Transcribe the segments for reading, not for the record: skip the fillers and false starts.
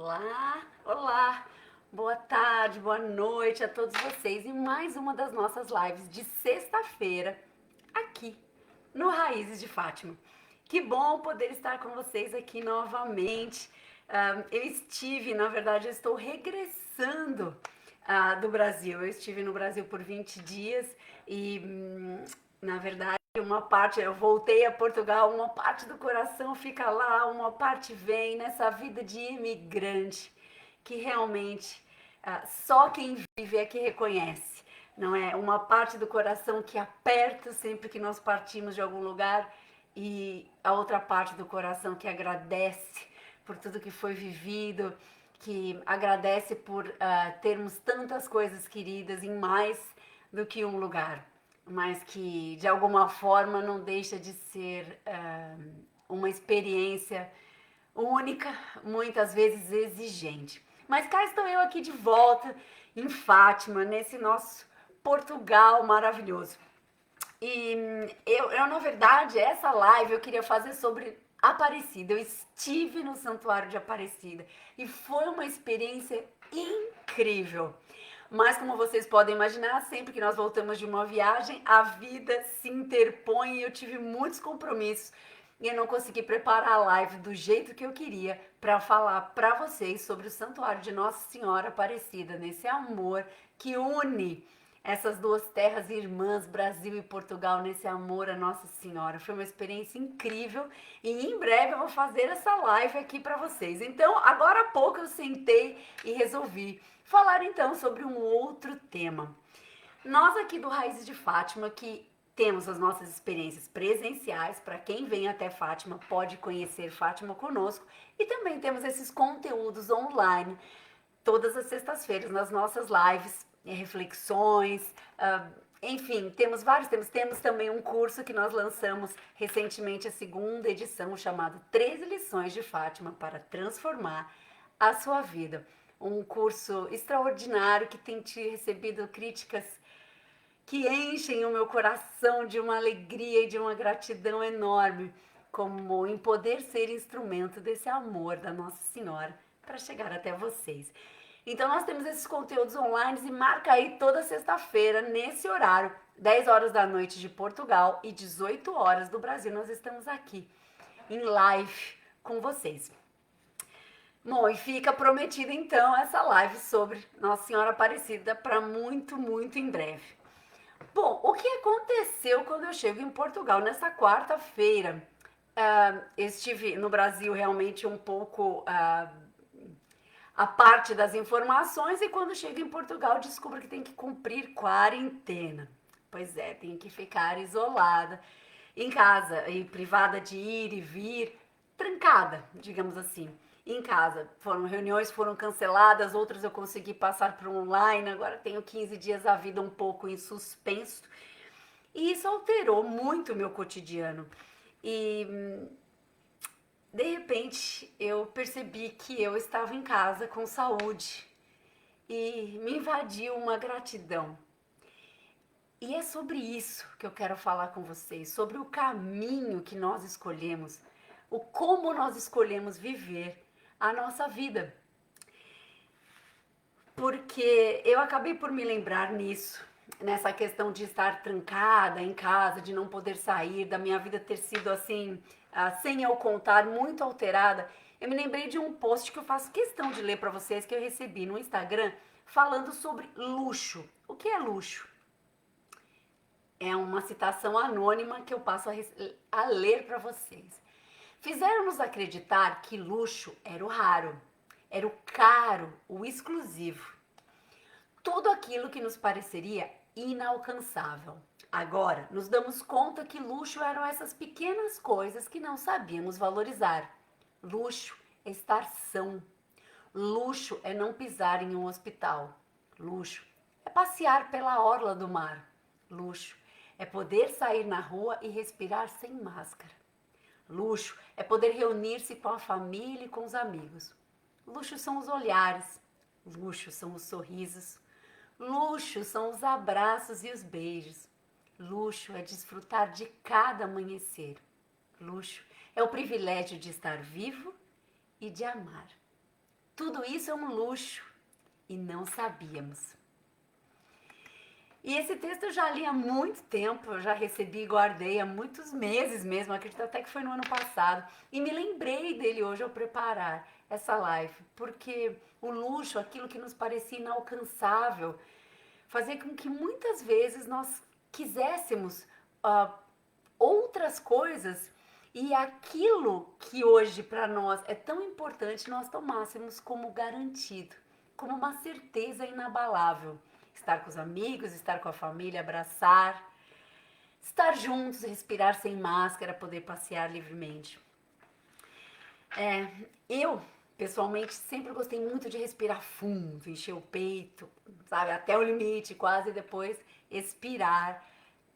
Olá, olá, boa tarde, boa noite a todos vocês em mais uma das nossas lives de sexta-feira aqui no Raízes de Fátima. Que bom poder estar com vocês aqui novamente. Eu estive, na verdade, eu estou regressando do Brasil. Eu estive no Brasil por 20 dias e, na verdade, uma parte, eu voltei a Portugal, uma parte do coração fica lá, uma parte vem nessa vida de imigrante, que realmente só quem vive é que reconhece, não é? Uma parte do coração que aperta sempre que nós partimos de algum lugar e a outra parte do coração que agradece por tudo que foi vivido, que agradece por termos tantas coisas queridas em mais do que um lugar, mas que de alguma forma não deixa de ser uma experiência única, muitas vezes exigente. Mas cá estou eu aqui de volta em Fátima, nesse nosso Portugal maravilhoso. E eu, na verdade, essa live eu queria fazer sobre Aparecida. Eu estive no Santuário de Aparecida e foi uma experiência incrível. Mas como vocês podem imaginar, sempre que nós voltamos de uma viagem, a vida se interpõe e eu tive muitos compromissos e eu não consegui preparar a live do jeito que eu queria para falar para vocês sobre o Santuário de Nossa Senhora Aparecida, nesse amor que une essas duas terras irmãs, Brasil e Portugal, nesse amor a Nossa Senhora. Foi uma experiência incrível e em breve eu vou fazer essa live aqui para vocês. Então, agora há pouco eu sentei e resolvi falar então sobre um outro tema. Nós aqui do Raízes de Fátima, que temos as nossas experiências presenciais, para quem vem até Fátima pode conhecer Fátima conosco, e também temos esses conteúdos online todas as sextas-feiras nas nossas lives, reflexões, enfim, temos vários temas. Temos também um curso que nós lançamos recentemente, a segunda edição, chamado 13 Lições de Fátima para Transformar a Sua Vida. Um curso extraordinário que tem recebido críticas que enchem o meu coração de uma alegria e de uma gratidão enorme, como em poder ser instrumento desse amor da Nossa Senhora para chegar até vocês. Então nós temos esses conteúdos online e marca aí toda sexta-feira, nesse horário, 10 horas da noite de Portugal e 18 horas do Brasil. Nós estamos aqui em live com vocês. Bom, e fica prometida então essa live sobre Nossa Senhora Aparecida para muito, muito em breve. Bom, o que aconteceu quando eu chego em Portugal nessa quarta-feira? Eu estive no Brasil realmente um pouco a parte das informações e quando chego em Portugal descubro que tem que cumprir quarentena. Pois é, tem que ficar isolada em casa e privada de ir e vir, trancada, digamos assim, em casa. Reuniões foram canceladas, outras eu consegui passar para online, agora tenho 15 dias a vida um pouco em suspenso. E isso alterou muito o meu cotidiano. E de repente eu percebi que eu estava em casa com saúde e me invadiu uma gratidão. E é sobre isso que eu quero falar com vocês, sobre o caminho que nós escolhemos, o como nós escolhemos viver a nossa vida. Porque eu acabei por me lembrar nisso, nessa questão de estar trancada em casa, de não poder sair, da minha vida ter sido assim, sem eu contar, muito alterada. Eu me lembrei de um post que eu faço questão de ler para vocês, que eu recebi no Instagram, falando sobre luxo. O que é luxo? É uma citação anônima que eu passo a ler para vocês. Fizeram-nos acreditar que luxo era o raro, era o caro, o exclusivo. Tudo aquilo que nos pareceria inalcançável. Agora, nos damos conta que luxo eram essas pequenas coisas que não sabíamos valorizar. Luxo é estar são. Luxo é não pisar em um hospital. Luxo é passear pela orla do mar. Luxo é poder sair na rua e respirar sem máscara. Luxo é poder reunir-se com a família e com os amigos. Luxo são os olhares. Luxo são os sorrisos. Luxo são os abraços e os beijos. Luxo é desfrutar de cada amanhecer. Luxo é o privilégio de estar vivo e de amar. Tudo isso é um luxo e não sabíamos. E esse texto eu já li há muito tempo, eu já recebi e guardei há muitos meses mesmo, acredito até que foi no ano passado. E me lembrei dele hoje ao preparar essa live, porque o luxo, aquilo que nos parecia inalcançável, fazia com que muitas vezes nós quiséssemos outras coisas e aquilo que hoje para nós é tão importante nós tomássemos como garantido, como uma certeza inabalável. Estar com os amigos, estar com a família, abraçar, estar juntos, respirar sem máscara, poder passear livremente. Eu, pessoalmente, sempre gostei muito de respirar fundo, encher o peito, sabe, até o limite quase, e depois expirar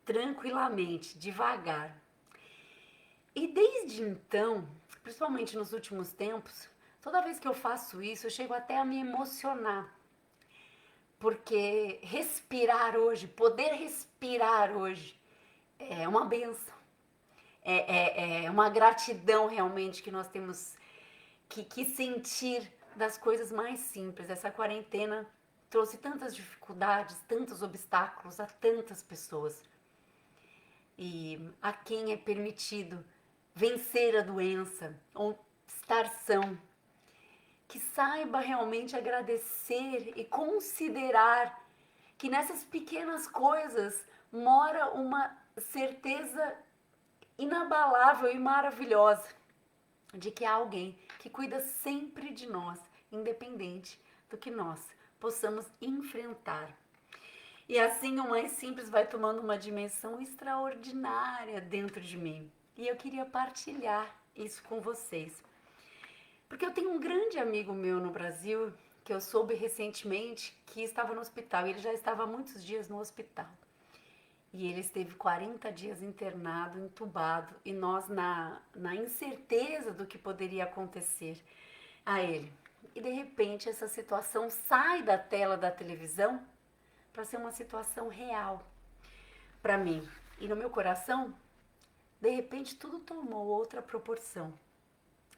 tranquilamente, devagar. E desde então, principalmente nos últimos tempos, toda vez que eu faço isso, eu chego até a me emocionar. Porque respirar hoje, poder respirar hoje, é uma benção. É uma gratidão realmente que nós temos que sentir das coisas mais simples. Essa quarentena trouxe tantas dificuldades, tantos obstáculos a tantas pessoas. E a quem é permitido vencer a doença ou estar são, que saiba realmente agradecer e considerar que nessas pequenas coisas mora uma certeza inabalável e maravilhosa de que há alguém que cuida sempre de nós, independente do que nós possamos enfrentar. E assim o mais simples vai tomando uma dimensão extraordinária dentro de mim. E eu queria partilhar isso com vocês. Porque eu tenho um grande amigo meu no Brasil, que eu soube recentemente que estava no hospital. Ele já estava há muitos dias no hospital. E ele esteve 40 dias internado, entubado, e nós na incerteza do que poderia acontecer a ele. E de repente essa situação sai da tela da televisão para ser uma situação real para mim. E no meu coração, de repente tudo tomou outra proporção.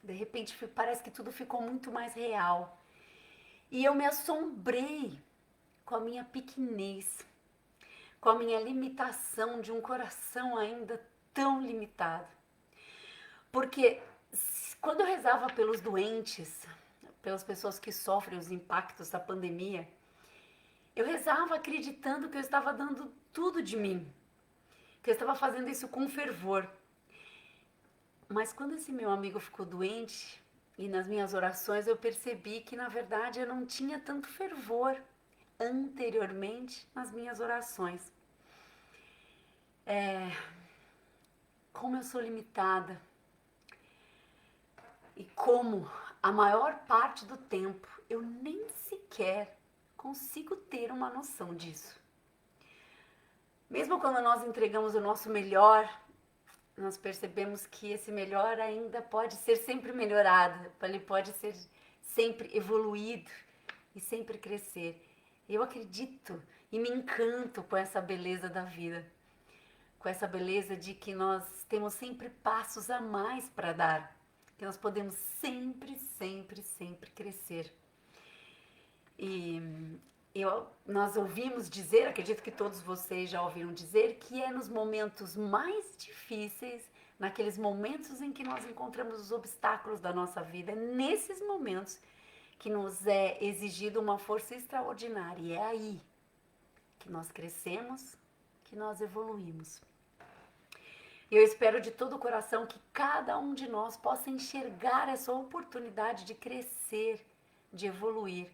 De repente parece que tudo ficou muito mais real. E eu me assombrei com a minha pequenez, com a minha limitação de um coração ainda tão limitado. Porque quando eu rezava pelos doentes, pelas pessoas que sofrem os impactos da pandemia, eu rezava acreditando que eu estava dando tudo de mim, que eu estava fazendo isso com fervor. Mas quando esse meu amigo ficou doente, e nas minhas orações eu percebi que na verdade eu não tinha tanto fervor anteriormente nas minhas orações. Como eu sou limitada e como a maior parte do tempo eu nem sequer consigo ter uma noção disso. Mesmo quando nós entregamos o nosso melhor, nós percebemos que esse melhor ainda pode ser sempre melhorado, ele pode ser sempre evoluído e sempre crescer. Eu acredito e me encanto com essa beleza da vida, com essa beleza de que nós temos sempre passos a mais para dar, que nós podemos sempre, sempre, sempre crescer. E nós ouvimos dizer, acredito que todos vocês já ouviram dizer, que é nos momentos mais difíceis, naqueles momentos em que nós encontramos os obstáculos da nossa vida, nesses momentos que nos é exigido uma força extraordinária. E é aí que nós crescemos, que nós evoluímos. E eu espero de todo o coração que cada um de nós possa enxergar essa oportunidade de crescer, de evoluir,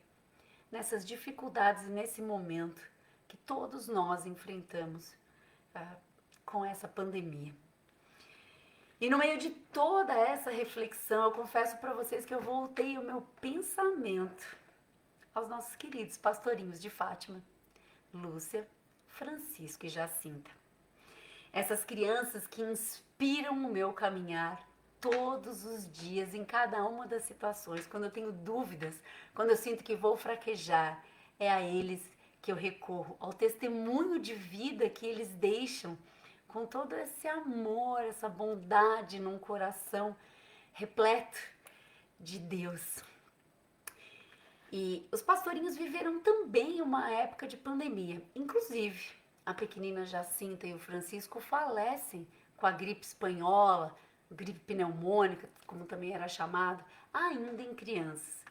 nessas dificuldades e nesse momento que todos nós enfrentamos com essa pandemia. E no meio de toda essa reflexão, eu confesso para vocês que eu voltei o meu pensamento aos nossos queridos pastorinhos de Fátima, Lúcia, Francisco e Jacinta. Essas crianças que inspiram o meu caminhar todos os dias, em cada uma das situações, quando eu tenho dúvidas, quando eu sinto que vou fraquejar, é a eles que eu recorro, ao testemunho de vida que eles deixam, com todo esse amor, essa bondade num coração repleto de Deus. E os pastorinhos viveram também uma época de pandemia. Inclusive, a pequenina Jacinta e o Francisco falecem com a gripe espanhola, gripe pneumônica, como também era chamada, ainda em crianças.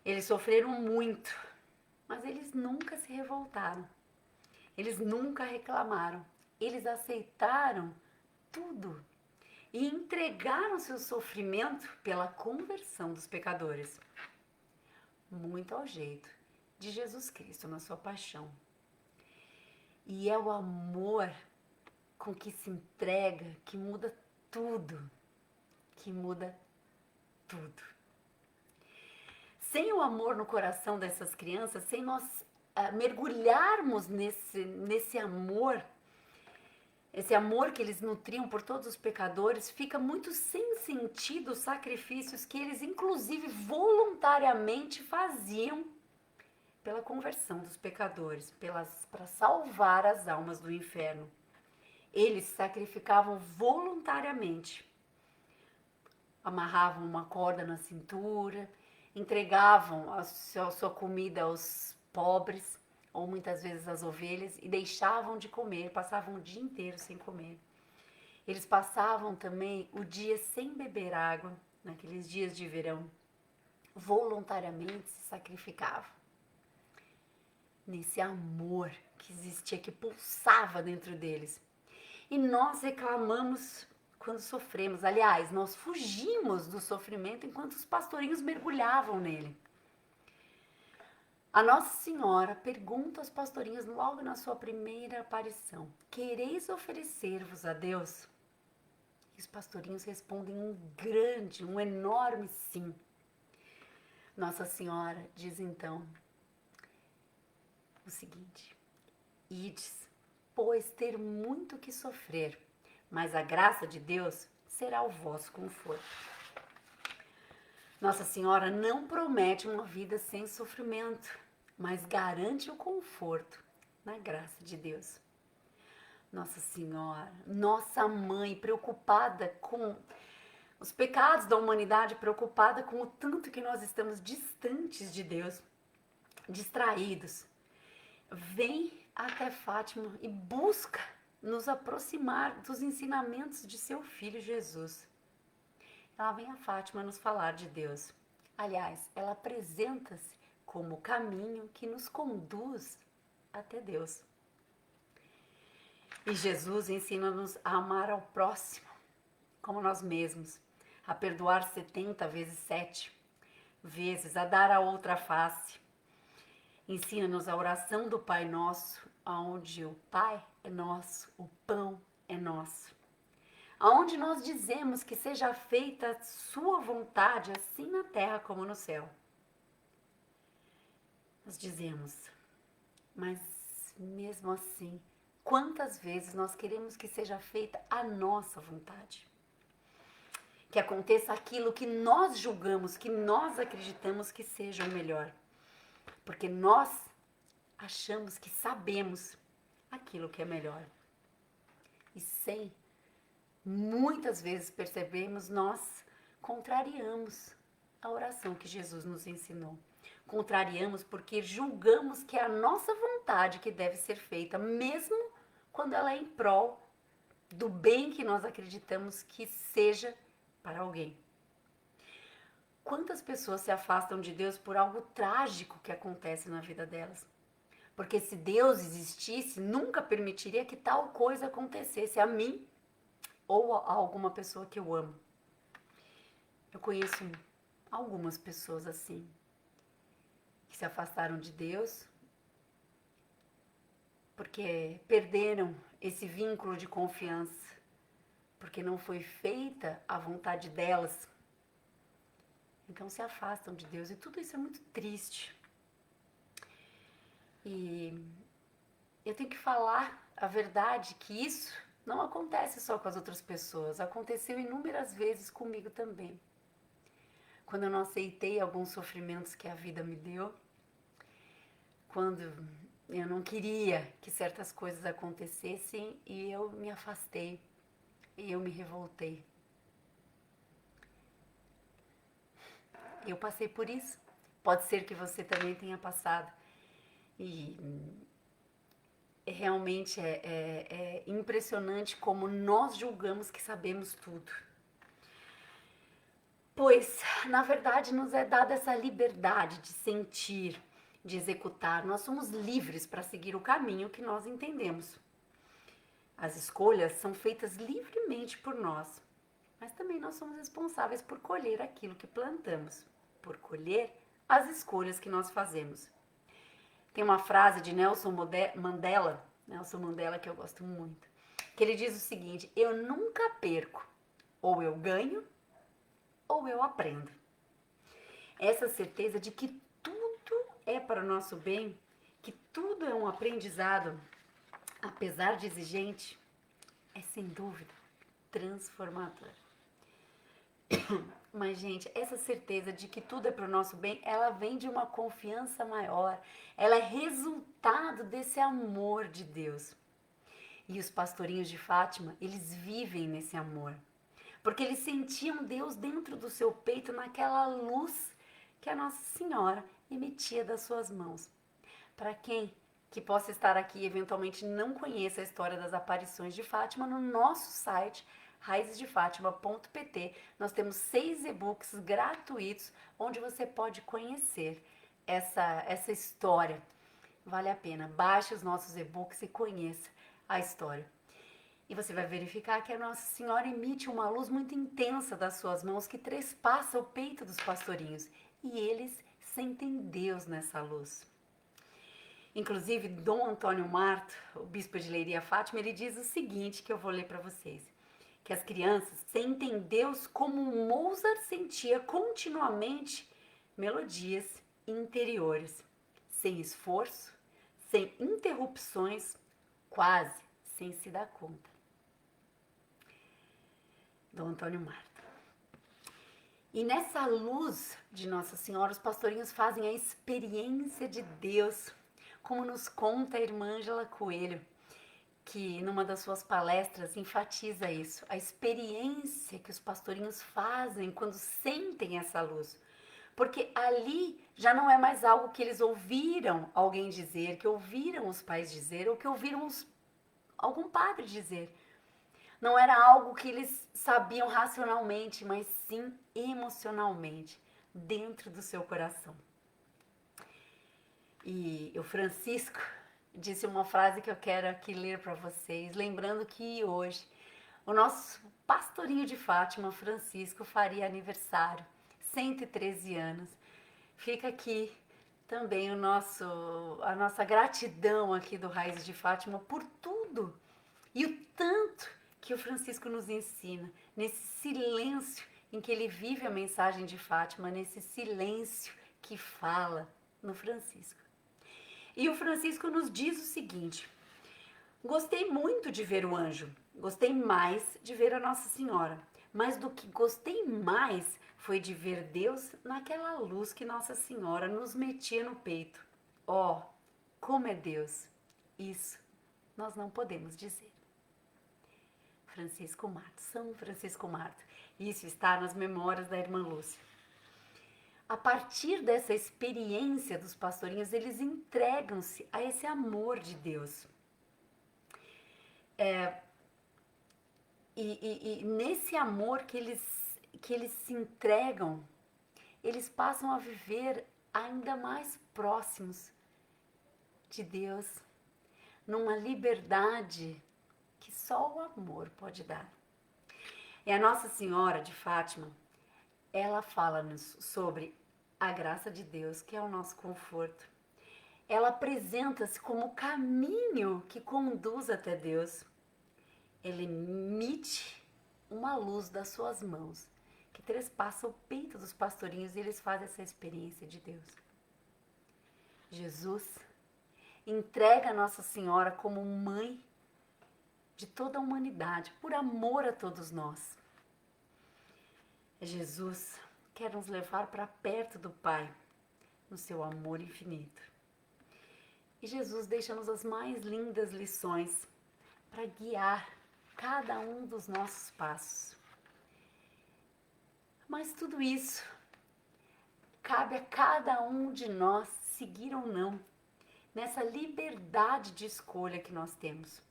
Eles sofreram muito, mas eles nunca se revoltaram. Eles nunca reclamaram. Eles aceitaram tudo e entregaram seu sofrimento pela conversão dos pecadores. Muito ao jeito de Jesus Cristo na sua paixão. E é o amor com que se entrega que muda tudo, que muda tudo. Sem o amor no coração dessas crianças, sem nós mergulharmos nesse amor, esse amor que eles nutriam por todos os pecadores, fica muito sem sentido os sacrifícios que eles, inclusive, voluntariamente faziam pela conversão dos pecadores, para salvar as almas do inferno. Eles sacrificavam voluntariamente. Amarravam uma corda na cintura, entregavam a sua comida aos pobres, ou muitas vezes as ovelhas, e deixavam de comer, passavam o dia inteiro sem comer. Eles passavam também o dia sem beber água, naqueles dias de verão. Voluntariamente se sacrificavam. Nesse amor que existia, que pulsava dentro deles. E nós reclamamos quando sofremos. Aliás, nós fugimos do sofrimento enquanto os pastorinhos mergulhavam nele. A Nossa Senhora pergunta aos pastorinhos logo na sua primeira aparição: quereis oferecer-vos a Deus? E os pastorinhos respondem um enorme sim. Nossa Senhora diz então o seguinte: ides, pois ter muito que sofrer, mas a graça de Deus será o vosso conforto. Nossa Senhora não promete uma vida sem sofrimento, mas garante o conforto na graça de Deus. Nossa Senhora, nossa mãe, preocupada com os pecados da humanidade, preocupada com o tanto que nós estamos distantes de Deus, distraídos, vem até Fátima e busca nos aproximar dos ensinamentos de seu filho Jesus. Ela vem a Fátima nos falar de Deus. Aliás, ela apresenta-se como o caminho que nos conduz até Deus. E Jesus ensina-nos a amar ao próximo como nós mesmos, a perdoar 70 vezes 7 vezes, a dar a outra face. Ensina-nos a oração do Pai Nosso, onde o Pai é nosso, o pão é nosso. Aonde nós dizemos que seja feita a sua vontade, assim na terra como no céu. Nós dizemos, mas mesmo assim, quantas vezes nós queremos que seja feita a nossa vontade? Que aconteça aquilo que nós julgamos, que nós acreditamos que seja o melhor. Porque nós achamos que sabemos aquilo que é melhor. E sem muitas vezes percebemos, nós contrariamos a oração que Jesus nos ensinou. Contrariamos porque julgamos que é a nossa vontade que deve ser feita, mesmo quando ela é em prol do bem que nós acreditamos que seja para alguém. Quantas pessoas se afastam de Deus por algo trágico que acontece na vida delas? Porque se Deus existisse, nunca permitiria que tal coisa acontecesse a mim ou a alguma pessoa que eu amo. Eu conheço algumas pessoas assim, que se afastaram de Deus porque perderam esse vínculo de confiança, porque não foi feita a vontade delas. Então se afastam de Deus e tudo isso é muito triste. E eu tenho que falar a verdade que isso não acontece só com as outras pessoas, aconteceu inúmeras vezes comigo também. Quando eu não aceitei alguns sofrimentos que a vida me deu, quando eu não queria que certas coisas acontecessem e eu me afastei, e eu me revoltei. Eu passei por isso. Pode ser que você também tenha passado. E realmente é impressionante como nós julgamos que sabemos tudo. Pois, na verdade, nos é dada essa liberdade de sentir, de executar. Nós somos livres para seguir o caminho que nós entendemos. As escolhas são feitas livremente por nós, mas também nós somos responsáveis por colher aquilo que plantamos, por colher as escolhas que nós fazemos. Tem uma frase de Nelson Mandela, que eu gosto muito, que ele diz o seguinte: eu nunca perco, ou eu ganho, ou eu aprendo. Essa certeza de que tudo é para o nosso bem, que tudo é um aprendizado, apesar de exigente, é sem dúvida transformador. Mas, gente, essa certeza de que tudo é para o nosso bem, ela vem de uma confiança maior. Ela é resultado desse amor de Deus. E os pastorinhos de Fátima, eles vivem nesse amor. Porque eles sentiam Deus dentro do seu peito, naquela luz que a Nossa Senhora emitia das suas mãos. Para quem que possa estar aqui e eventualmente não conheça a história das aparições de Fátima, no nosso site raizesdefátima.pt nós temos 6 e-books gratuitos onde você pode conhecer essa história. Vale a pena, baixe os nossos e-books e conheça a história. E você vai verificar que a Nossa Senhora emite uma luz muito intensa das suas mãos que trespassa o peito dos pastorinhos. E eles sentem Deus nessa luz. Inclusive, Dom Antônio Marto, o bispo de Leiria Fátima, ele diz o seguinte, que eu vou ler para vocês. Que as crianças sentem Deus como Mozart sentia continuamente melodias interiores, sem esforço, sem interrupções, quase sem se dar conta. Dom Antônio Marto. E nessa luz de Nossa Senhora, os pastorinhos fazem a experiência de Deus, como nos conta a irmã Ângela Coelho, que numa das suas palestras enfatiza isso, a experiência que os pastorinhos fazem quando sentem essa luz. Porque ali já não é mais algo que eles ouviram alguém dizer, que ouviram os pais dizer, ou que ouviram algum padre dizer. Não era algo que eles sabiam racionalmente, mas sim emocionalmente, dentro do seu coração. E o Francisco disse uma frase que eu quero aqui ler para vocês, lembrando que hoje o nosso pastorinho de Fátima, Francisco, faria aniversário, 113 anos. Fica aqui também a nossa gratidão aqui do Raízes de Fátima por tudo e o tanto que o Francisco nos ensina, nesse silêncio em que ele vive a mensagem de Fátima, nesse silêncio que fala no Francisco. E o Francisco nos diz o seguinte: gostei muito de ver o anjo, gostei mais de ver a Nossa Senhora, mas do que gostei mais foi de ver Deus naquela luz que Nossa Senhora nos metia no peito. Oh, como é Deus! Isso nós não podemos dizer. Francisco Marto, São Francisco Marto. Isso está nas memórias da irmã Lúcia. A partir dessa experiência dos pastorinhos, eles entregam-se a esse amor de Deus. E nesse amor que eles se entregam, eles passam a viver ainda mais próximos de Deus, numa liberdade que só o amor pode dar. E a Nossa Senhora de Fátima, ela fala-nos sobre a graça de Deus, que é o nosso conforto. Ela apresenta-se como o caminho que conduz até Deus. Ela emite uma luz das suas mãos, que trespassa o peito dos pastorinhos e eles fazem essa experiência de Deus. Jesus entrega a Nossa Senhora como mãe de toda a humanidade, por amor a todos nós. Jesus quer nos levar para perto do Pai, no seu amor infinito. E Jesus deixa-nos as mais lindas lições para guiar cada um dos nossos passos. Mas tudo isso cabe a cada um de nós seguir ou não, nessa liberdade de escolha que nós temos.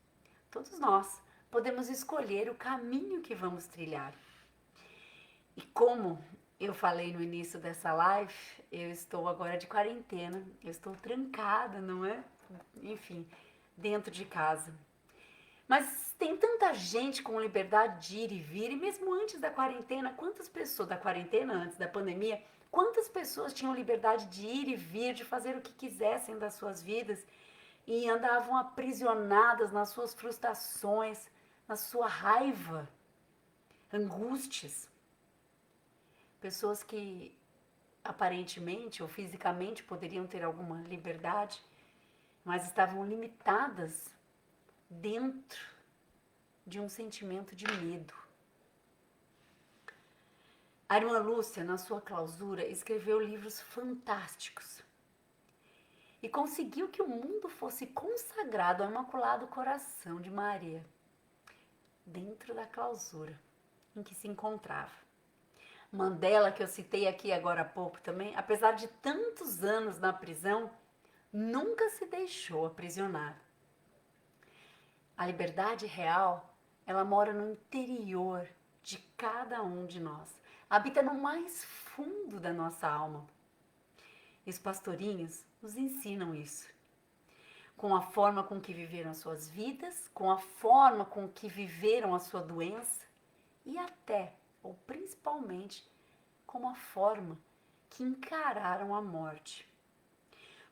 Todos nós podemos escolher o caminho que vamos trilhar. E como eu falei no início dessa live, eu estou agora de quarentena, eu estou trancada, não é? Enfim, dentro de casa. Mas tem tanta gente com liberdade de ir e vir, e mesmo antes da quarentena, quantas pessoas, da quarentena, antes da pandemia, quantas pessoas tinham liberdade de ir e vir, de fazer o que quisessem das suas vidas e andavam aprisionadas nas suas frustrações, na sua raiva, angústias. Pessoas que aparentemente ou fisicamente poderiam ter alguma liberdade, mas estavam limitadas dentro de um sentimento de medo. A irmã Lúcia, na sua clausura, escreveu livros fantásticos e conseguiu que o mundo fosse consagrado ao Imaculado Coração de Maria, dentro da clausura em que se encontrava. Mandela, que eu citei aqui agora há pouco também, apesar de tantos anos na prisão, nunca se deixou aprisionar. A liberdade real, ela mora no interior de cada um de nós, habita no mais fundo da nossa alma. E os pastorinhos nos ensinam isso, com a forma com que viveram as suas vidas, com a forma com que viveram a sua doença e até, ou principalmente, com a forma que encararam a morte.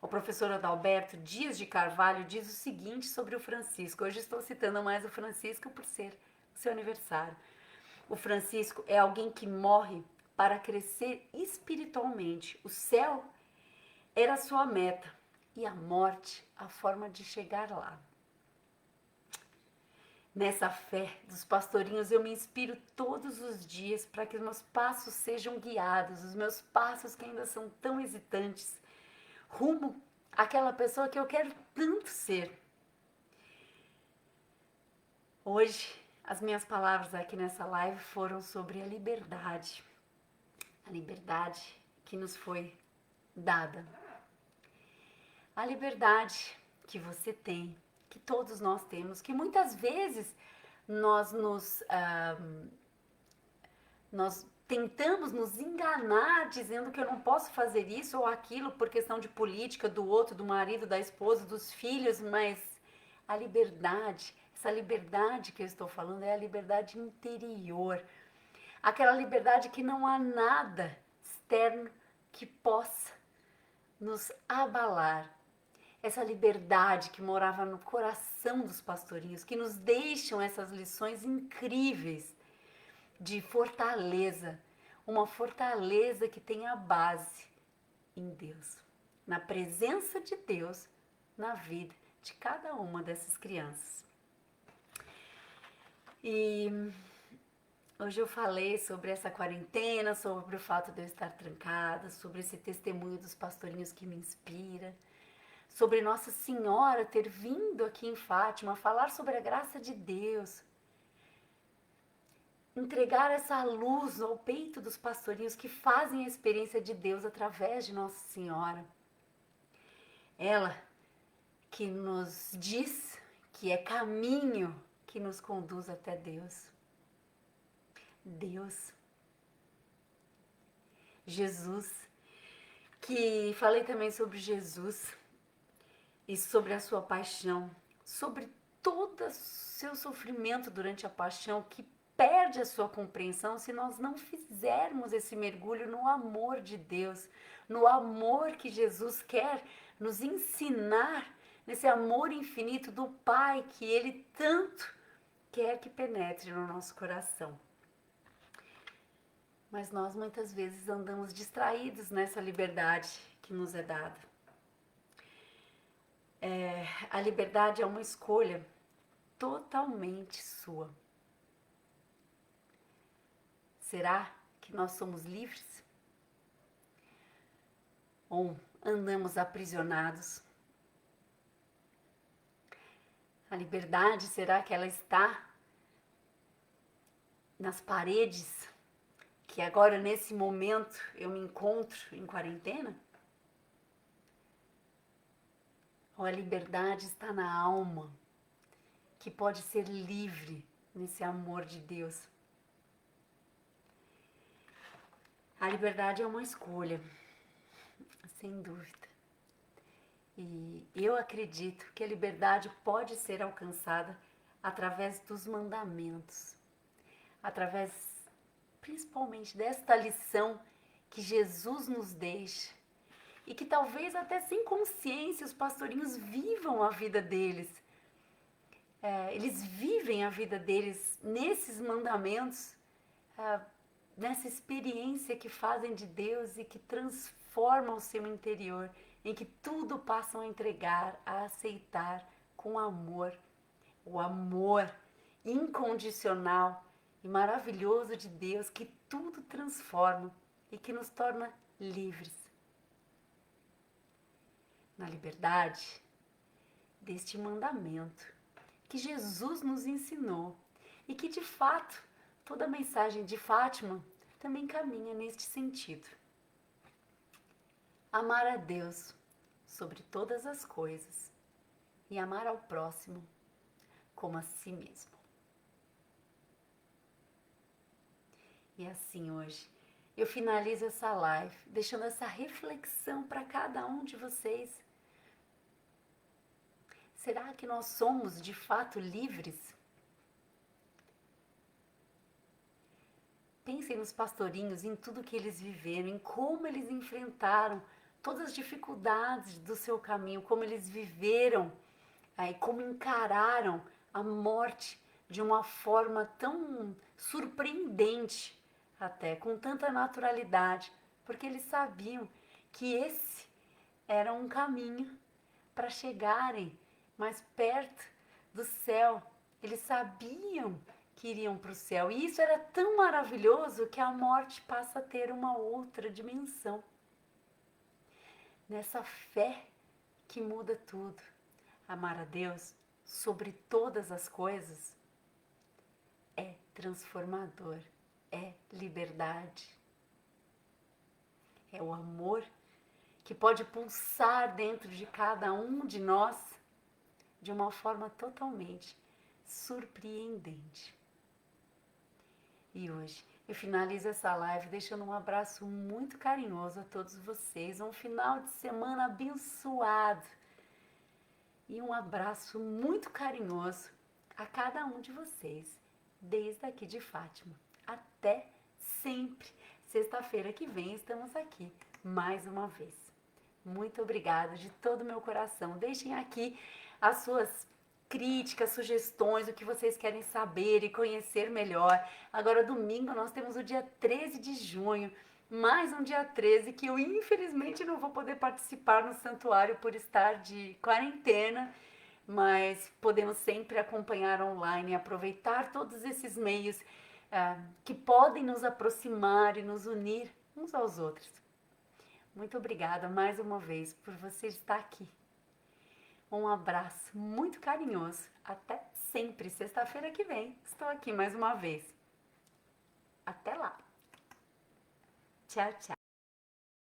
O professor Adalberto Dias de Carvalho diz o seguinte sobre o Francisco. Hoje estou citando mais o Francisco por ser o seu aniversário. O Francisco é alguém que morre para crescer espiritualmente. O céu era a sua meta e a morte a forma de chegar lá. Nessa fé dos pastorinhos eu me inspiro todos os dias para que os meus passos sejam guiados, os meus passos que ainda são tão hesitantes, rumo àquela pessoa que eu quero tanto ser. Hoje, as minhas palavras aqui nessa live foram sobre a liberdade que nos foi dada. A liberdade que você tem, que todos nós temos, que muitas vezes nós tentamos nos enganar dizendo que eu não posso fazer isso ou aquilo por questão de política do outro, do marido, da esposa, dos filhos, mas a liberdade, essa liberdade que eu estou falando é a liberdade interior, aquela liberdade que não há nada externo que possa nos abalar. Essa liberdade que morava no coração dos pastorinhos, que nos deixam essas lições incríveis de fortaleza, uma fortaleza que tem a base em Deus, na presença de Deus na vida de cada uma dessas crianças. E hoje eu falei sobre essa quarentena, sobre o fato de eu estar trancada, sobre esse testemunho dos pastorinhos que me inspira, sobre Nossa Senhora ter vindo aqui em Fátima falar sobre a graça de Deus, entregar essa luz ao peito dos pastorinhos que fazem a experiência de Deus através de Nossa Senhora. Ela que nos diz que é caminho que nos conduz até Deus. Deus. Jesus. Que falei também sobre Jesus e sobre a sua paixão, sobre todo o seu sofrimento durante a paixão, que perde a sua compreensão se nós não fizermos esse mergulho no amor de Deus, no amor que Jesus quer nos ensinar, nesse amor infinito do Pai que Ele tanto quer que penetre no nosso coração. Mas nós muitas vezes andamos distraídos nessa liberdade que nos é dada. A liberdade é uma escolha totalmente sua. Será que nós somos livres? Ou andamos aprisionados? A liberdade, será que ela está nas paredes que agora nesse momento eu me encontro em quarentena? Ou a liberdade está na alma, que pode ser livre nesse amor de Deus? A liberdade é uma escolha, sem dúvida. E eu acredito que a liberdade pode ser alcançada através dos mandamentos, através principalmente desta lição que Jesus nos deixa e que talvez até sem consciência os pastorinhos vivam a vida deles. Eles vivem a vida deles nesses mandamentos, nessa experiência que fazem de Deus e que transforma o seu interior, em que tudo passam a entregar, a aceitar com amor. O amor incondicional e maravilhoso de Deus que tudo transforma e que nos torna livres. Na liberdade deste mandamento que Jesus nos ensinou e que de fato toda a mensagem de Fátima também caminha neste sentido. Amar a Deus sobre todas as coisas e amar ao próximo como a si mesmo. E assim hoje eu finalizo essa live deixando essa reflexão para cada um de vocês. Será que nós somos de fato livres? Pensem nos pastorinhos, em tudo que eles viveram, em como eles enfrentaram todas as dificuldades do seu caminho, como eles viveram e como encararam a morte de uma forma tão surpreendente, até com tanta naturalidade, porque eles sabiam que esse era um caminho para chegarem mais perto do céu. Eles sabiam que iriam para o céu. E isso era tão maravilhoso que a morte passa a ter uma outra dimensão. Nessa fé que muda tudo. Amar a Deus sobre todas as coisas é transformador, é liberdade. É o amor que pode pulsar dentro de cada um de nós de uma forma totalmente surpreendente. E hoje eu finalizo essa live deixando um abraço muito carinhoso a todos vocês, um final de semana abençoado e um abraço muito carinhoso a cada um de vocês, desde aqui de Fátima. Até sempre. Sexta-feira que vem estamos aqui mais uma vez. Muito obrigada de todo o meu coração. Deixem aqui as suas críticas, sugestões, o que vocês querem saber e conhecer melhor. Agora, domingo, nós temos o dia 13 de junho, mais um dia 13 que eu infelizmente não vou poder participar no santuário por estar de quarentena, mas podemos sempre acompanhar online e aproveitar todos esses meios que podem nos aproximar e nos unir uns aos outros. Muito obrigada mais uma vez por você estar aqui. Um abraço muito carinhoso. Até sempre. Sexta-feira que vem estou aqui mais uma vez. Até lá. Tchau, tchau.